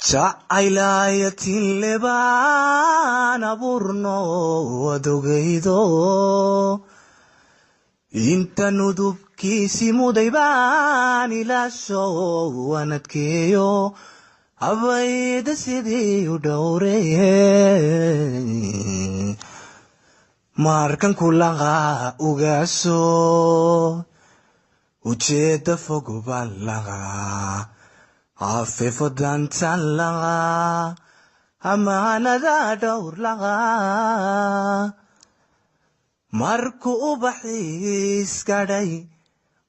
jacaylayatin lebaan abuurno adogaydo inta nudubkiisi muday baan ilaasho wanadkeeyo abayda sidii u dhowreye markan kulaqa ugaaso ujeeda fogo baan laqa afefo dantan laqa amaanada dhowr laqa markuu ubaxiis gadhay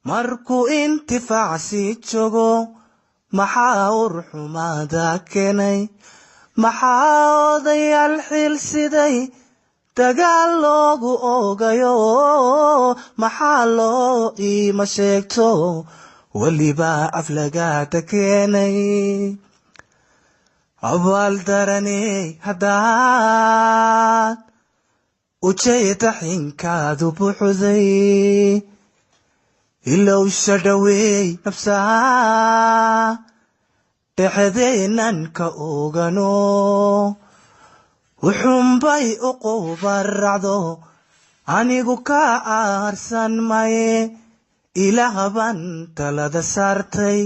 markuu intifaacsi joogo maxaa urxumaada keenay maxaa odayaal xilsiday dagaal loogu oogayo maxaa loo iima sheegto weliba aflagaada keenay abaal daraney haddaad ujeeda xinkaadu buuxday ilowsha dhaweey nafsaha dhexdeenan ka ogano wuxuunbay u qubaracdo anigu ka aarsan maye ilaahbaan talada saartay